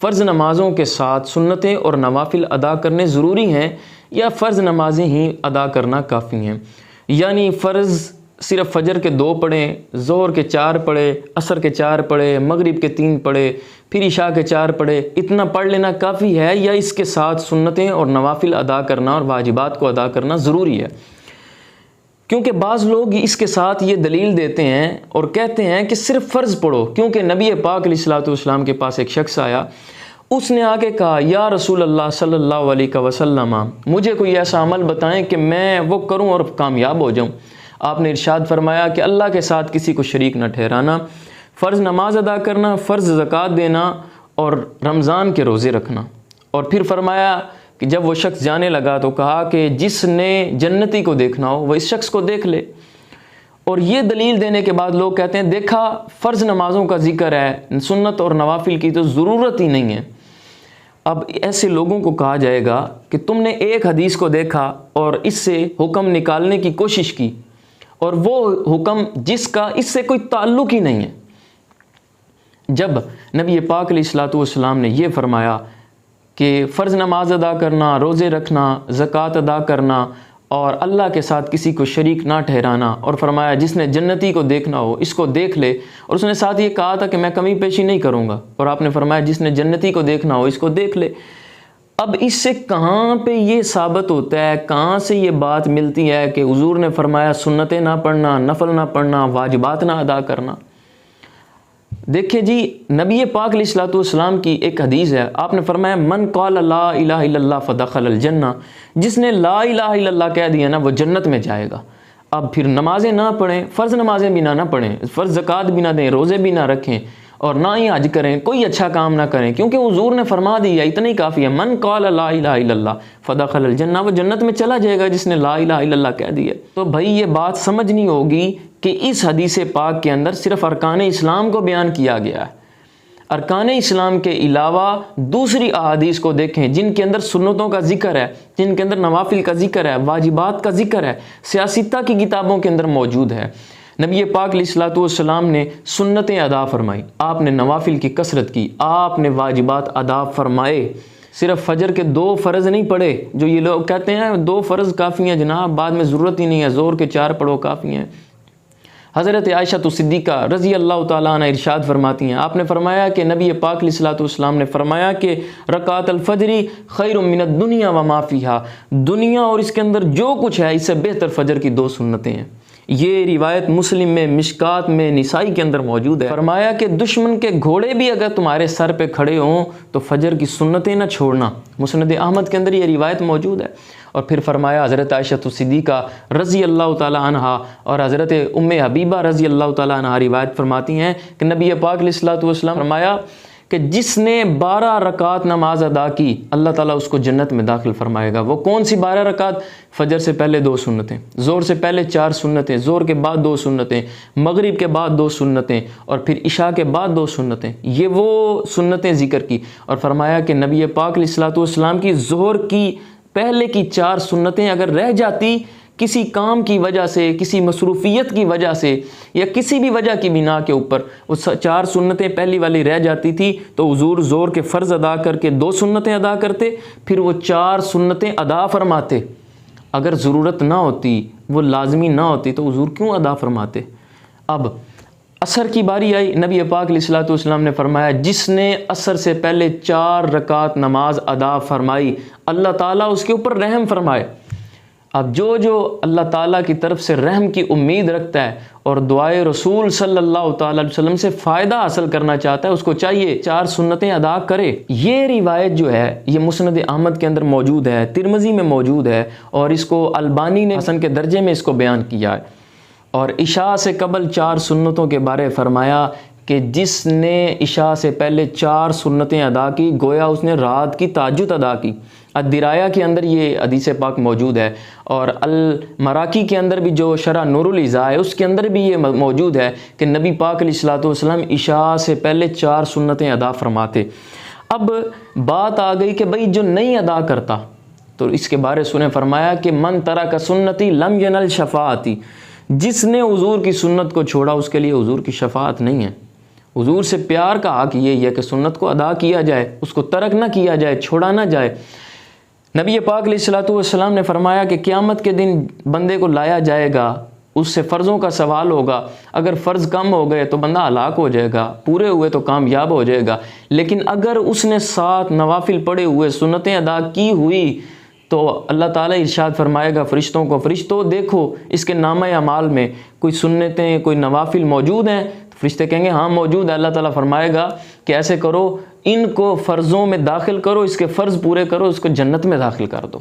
فرض نمازوں کے ساتھ سنتیں اور نوافل ادا کرنے ضروری ہیں یا فرض نمازیں ہی ادا کرنا کافی ہیں؟ یعنی فرض صرف فجر کے 2 پڑھیں، ظہر کے 4 پڑھے، عصر کے 4 پڑھے، مغرب کے 3 پڑھے، پھر عشاء کے 4 پڑھے، اتنا پڑھ لینا کافی ہے یا اس کے ساتھ سنتیں اور نوافل ادا کرنا اور واجبات کو ادا کرنا ضروری ہے؟ کیونکہ بعض لوگ اس کے ساتھ یہ دلیل دیتے ہیں اور کہتے ہیں کہ صرف فرض پڑھو، کیونکہ نبی پاک علیہ الصلوۃ والسلام کے پاس ایک شخص آیا، اس نے آ کے کہا یا رسول اللہ صلی اللہ علیہ وسلم مجھے کوئی ایسا عمل بتائیں کہ میں وہ کروں اور کامیاب ہو جاؤں۔ آپ نے ارشاد فرمایا کہ اللہ کے ساتھ کسی کو شریک نہ ٹھہرانا، فرض نماز ادا کرنا، فرض زکوٰۃ دینا اور رمضان کے روزے رکھنا۔ اور پھر فرمایا کہ جب وہ شخص جانے لگا تو کہا کہ جس نے جنتی کو دیکھنا ہو وہ اس شخص کو دیکھ لے۔ اور یہ دلیل دینے کے بعد لوگ کہتے ہیں دیکھا فرض نمازوں کا ذکر ہے، سنت اور نوافل کی تو ضرورت ہی نہیں ہے۔ اب ایسے لوگوں کو کہا جائے گا کہ تم نے ایک حدیث کو دیکھا اور اس سے حکم نکالنے کی کوشش کی، اور وہ حکم جس کا اس سے کوئی تعلق ہی نہیں ہے۔ جب نبی پاک علیہ الصلوۃ والسلام نے یہ فرمایا کہ فرض نماز ادا کرنا، روزے رکھنا، زکوٰۃ ادا کرنا اور اللہ کے ساتھ کسی کو شریک نہ ٹھہرانا، اور فرمایا جس نے جنتی کو دیکھنا ہو اس کو دیکھ لے، اور اس نے ساتھ یہ کہا تھا کہ میں کمی پیشی نہیں کروں گا، اور آپ نے فرمایا جس نے جنتی کو دیکھنا ہو اس کو دیکھ لے۔ اب اس سے کہاں پہ یہ ثابت ہوتا ہے، کہاں سے یہ بات ملتی ہے کہ حضور نے فرمایا سنتیں نہ پڑھنا، نفل نہ پڑھنا، واجبات نہ ادا کرنا؟ دیکھیں جی، نبی پاک علیہ الصلوۃ والسلام کی ایک حدیث ہے، آپ نے فرمایا من قال لا الہ الا اللہ فدخل الجنہ، جس نے لا الہ الا اللہ کہہ دیا نا وہ جنت میں جائے گا۔ اب پھر نمازیں نہ پڑھیں، فرض نمازیں بھی نہ پڑھیں، فرض زکوٰۃ بھی نہ دیں، روزے بھی نہ رکھیں، اور نہ ہی حج کریں، کوئی اچھا کام نہ کریں، کیونکہ حضور نے فرما دیا اتنا ہی کافی ہے، من قال لا الہ الا اللہ فدخل الجنہ، وہ جنت میں چلا جائے گا جس نے لا الہ الا اللہ کہہ دیا۔ تو بھائی یہ بات سمجھنی ہوگی کہ اس حدیث پاک کے اندر صرف ارکان اسلام کو بیان کیا گیا ہے۔ ارکان اسلام کے علاوہ دوسری احادیث کو دیکھیں جن کے اندر سنتوں کا ذکر ہے، جن کے اندر نوافل کا ذکر ہے، واجبات کا ذکر ہے، سیاستہ کی کتابوں کے اندر موجود ہے۔ نبی پاک علیہ الصلوۃ والسلام نے سنتیں ادا فرمائی، آپ نے نوافل کی کثرت کی، آپ نے واجبات ادا فرمائے، صرف فجر کے 2 فرض نہیں پڑھے۔ جو یہ لوگ کہتے ہیں 2 فرض کافی ہیں جناب، بعد میں ضرورت ہی نہیں ہے، ظہر کے 4 پڑھو کافی ہیں۔ حضرت عائشہ صدیقہ رضی اللہ تعالیٰ عنہ ارشاد فرماتی ہیں، آپ نے فرمایا کہ نبی پاک علیہ الصلوۃ والسلام نے فرمایا کہ رکعت الفجر خیر من الدنیا وما فیہا، دنیا اور اس کے اندر جو کچھ ہے اس سے بہتر فجر کی 2 سنتیں ہیں۔ یہ روایت مسلم میں، مشکات میں، نسائی کے اندر موجود ہے۔ فرمایا کہ دشمن کے گھوڑے بھی اگر تمہارے سر پہ کھڑے ہوں تو فجر کی سنتیں نہ چھوڑنا، مسند احمد کے اندر یہ روایت موجود ہے۔ اور پھر فرمایا حضرت عائشہ صدیقہ رضی اللہ تعالیٰ عنہا اور حضرت ام حبیبہ رضی اللہ تعالیٰ عنہا روایت فرماتی ہیں کہ نبی پاک علیہ الصلوۃ والسلام فرمایا کہ جس نے 12 رکعات نماز ادا کی اللہ تعالیٰ اس کو جنت میں داخل فرمائے گا۔ وہ کون سی 12 رکعات؟ فجر سے پہلے 2 سنتیں، ظہر سے پہلے 4 سنتیں، ظہر کے بعد 2 سنتیں، مغرب کے بعد 2 سنتیں، اور پھر عشاء کے بعد 2 سنتیں۔ یہ وہ سنتیں ذکر کی، اور فرمایا کہ نبی پاک علیہ الصلوۃ والسلام کی ظہر کی پہلے کی 4 سنتیں اگر رہ جاتی کسی کام کی وجہ سے، کسی مصروفیت کی وجہ سے، یا کسی بھی وجہ کی بنا کے اوپر وہ 4 سنتیں پہلی والی رہ جاتی تھی تو حضور ظہر کے فرض ادا کر کے 2 سنتیں ادا کرتے، پھر وہ 4 سنتیں ادا فرماتے۔ اگر ضرورت نہ ہوتی، وہ لازمی نہ ہوتی تو حضور کیوں ادا فرماتے؟ اب عصر کی باری آئی، نبی پاک علیہ الصلوۃ والسلام نے فرمایا جس نے عصر سے پہلے 4 رکعت نماز ادا فرمائی اللہ تعالیٰ اس کے اوپر رحم فرمائے۔ اب جو اللہ تعالیٰ کی طرف سے رحم کی امید رکھتا ہے اور دعائے رسول صلی اللہ تعالیٰ علیہ وسلم سے فائدہ حاصل کرنا چاہتا ہے، اس کو چاہیے 4 سنتیں ادا کرے۔ یہ روایت جو ہے یہ مسند احمد کے اندر موجود ہے، ترمذی میں موجود ہے، اور اس کو البانی نے حسن کے درجے میں اس کو بیان کیا ہے۔ اور عشاء سے قبل 4 سنتوں کے بارے فرمایا کہ جس نے عشاء سے پہلے 4 سنتیں ادا کی گویا اس نے رات کی تہجد ادا کی۔ الدرایا کے اندر یہ حدیث پاک موجود ہے، اور المراکی کے اندر بھی جو شرح نور العزا ہے اس کے اندر بھی یہ موجود ہے کہ نبی پاک علیہ الصلوۃ والسلام عشاء سے پہلے 4 سنتیں ادا فرماتے۔ اب بات آ گئی کہ بھئی جو نہیں ادا کرتا تو اس کے بارے سنیں، فرمایا کہ من ترک سنتی لم ینل شفاعتی، جس نے حضور کی سنت کو چھوڑا اس کے لیے حضور کی شفاعت نہیں ہے۔ حضور سے پیار کا حق یہی ہے کہ سنت کو ادا کیا جائے، اس کو ترک نہ کیا جائے، چھوڑا نہ جائے۔ نبی پاک علیہ الصلوۃ والسلام نے فرمایا کہ قیامت کے دن بندے کو لایا جائے گا، اس سے فرضوں کا سوال ہوگا، اگر فرض کم ہو گئے تو بندہ ہلاک ہو جائے گا، پورے ہوئے تو کامیاب ہو جائے گا، لیکن اگر اس نے 7 نوافل پڑھے ہوئے سنتیں ادا کی ہوئی تو اللہ تعالیٰ ارشاد فرمائے گا فرشتوں کو، فرشتوں دیکھو اس کے نامہ اعمال میں کوئی سنتیں کوئی نوافل موجود ہیں؟ تو فرشتے کہیں گے ہاں موجود ہے۔ اللہ تعالیٰ فرمائے گا کہ ایسے کرو، ان کو فرضوں میں داخل کرو، اس کے فرض پورے کرو، اس کو جنت میں داخل کر دو۔